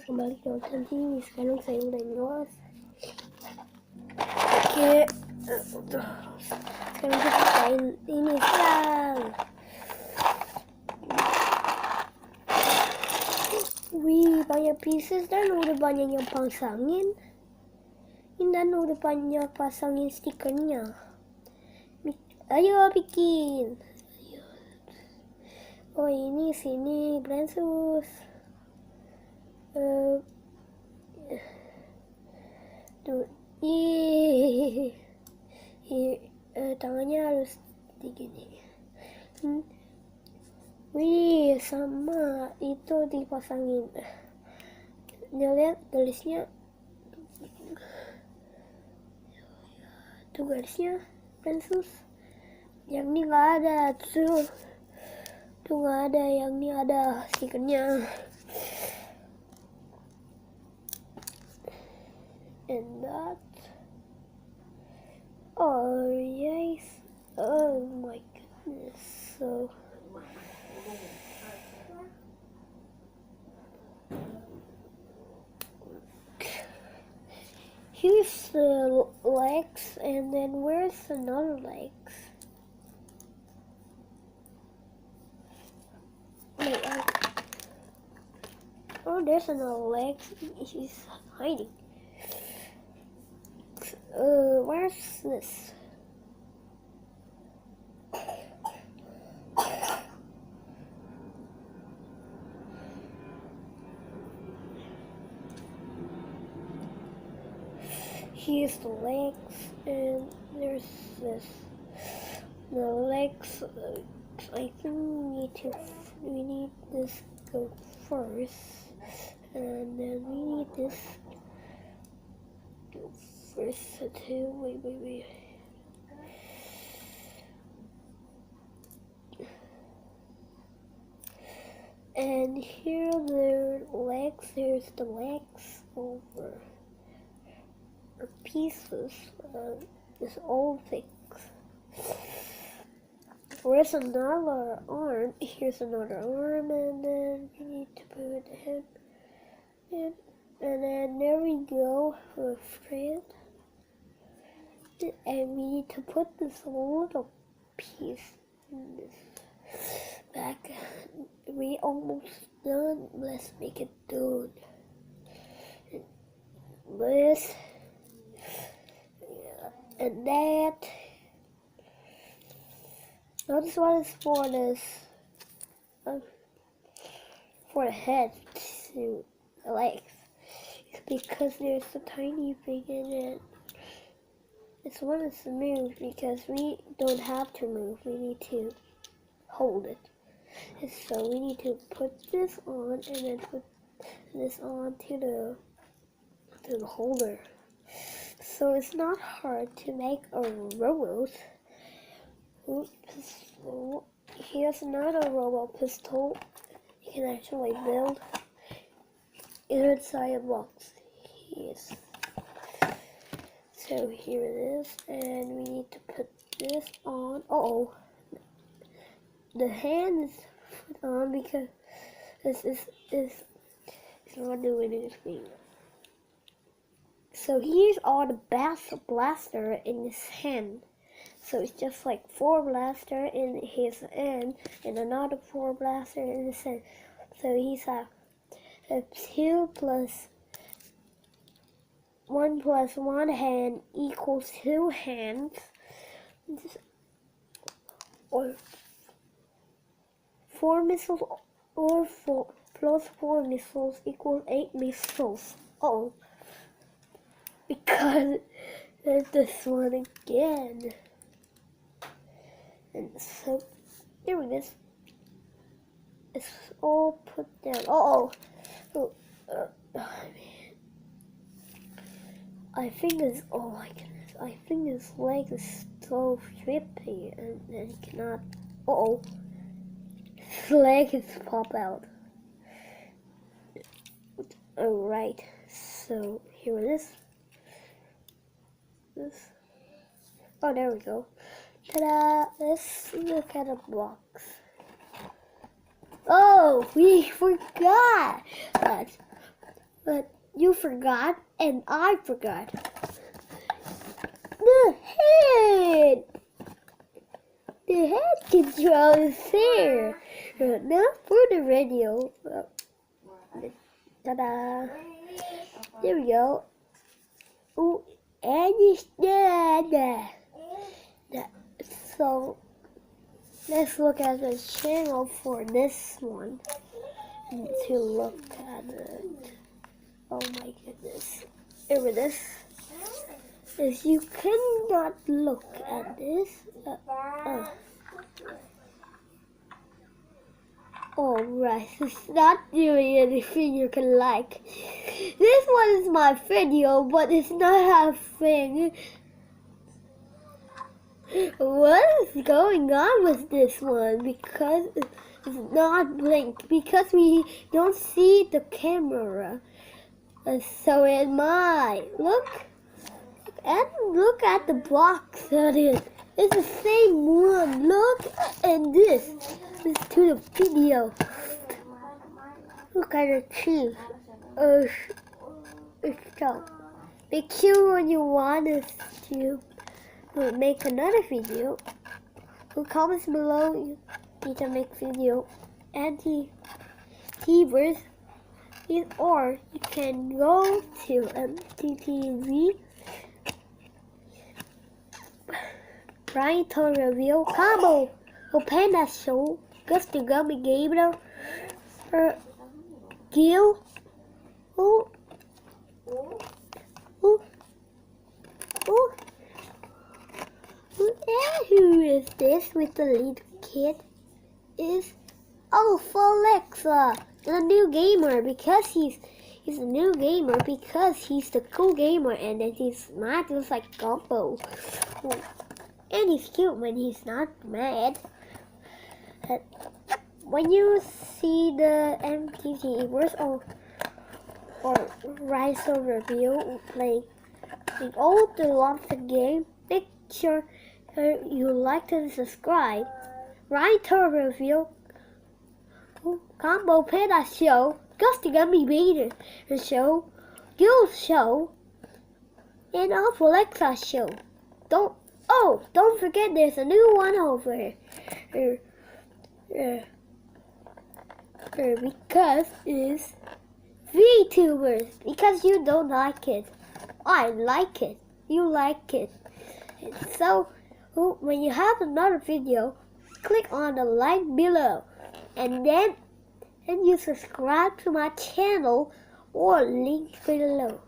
kembali ke nonton TV. Sekarang saya udah nyelos. Oke, sekarang kita main ini sekarang. Wih, banyak pieces dan udah banyak yang pasangin. Dan udah banyak pasangin stikernya. Ayo bikin. Ayo. Oh ini sini Bransus. Tuh, tangannya harus digini. Wih, sama itu dipasangin. Lihat garisnya. Tuh garisnya, Bransus. Yang ini nggak ada tuh. Tuh nggak ada, yang ini ada stikernya. And that. Oh yes. Oh my goodness. So. Here's the legs, and then where's another legs? Wait, oh, there's another leg. He's hiding. Where's this? Here's the legs, and there's this. The legs. I think we need this go first, and then we need this go first too. Wait. And here the legs. Here's the legs over pieces. This old things. Where's another arm? Here's another arm, and then we need to put him in, and then there we go with thread. And we need to put this little piece in this back. We almost done. Let's make it done. This and that. Now this one is for this, for the head to the legs. It's because there's a tiny thing in it. This one is smooth because we don't have to move. We need to hold it. And so we need to put this on and then put this on to the holder. So it's not hard to make a robot. Pistol. Here's another robot pistol. You can actually build inside a box. Yes. So here it is, and we need to put this on. The hand is put on because this is not doing anything. So here's all the blaster in his hand. So it's just like 4 blaster in his hand and another 4 blaster in his hand. So he's a 2 plus 1 plus 1 hand equals 2 hands. Or 4 missiles, or 4 plus 4 missiles equals 8 missiles. Oh, because there's this one again. And so there it is. It's all put down. I think this. Oh my goodness! I think this leg is so trippy, and cannot. His leg is pop out. Alright, so here it is. This. Oh, there we go. Ta-da! Let's look at a box. Oh, we forgot that But you forgot and I forgot. The head! The head control is there. Now for the radio. Ta-da! There we go. Ooh, and it's dead. So let's look at the channel for this one. To look at it. Oh my goodness. Here it is. If you cannot look at this. Alright, it's not doing anything you can like. This one is my video, but it's not a thing. What is going on with this one? Because it's not blinked. Because we don't see the camera. And so am I. Look at the box that is. It's the same one. Look and this. This to the video. Look at the teeth. So make sure when you want us to make another video, comments below. You need to make video anti-TVers, or you can go to MTTV. Brian to review combo. Open that show. Just to gummy game now. Gil. Oh. Who is this with the lead kid? Is Alexa, the new gamer, because he's a new gamer because he's the cool gamer, and then he's not just like Gumbo. And he's cute when he's not mad. When you see the MTTVers or Rise of Review playing all the lobster game, make sure you like and subscribe. Rise of Review Combo Panda Show, Gusty Gummy Beater Show, Gil Show, and Alexa Show. Don't forget there's a new one over here. Because it's VTubers. Because you don't like it. I like it. You like it. And so when you have another video, click on the like below. And then you subscribe to my channel or link below.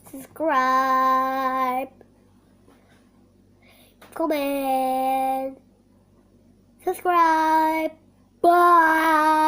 Subscribe. Comment. Subscribe. Bye.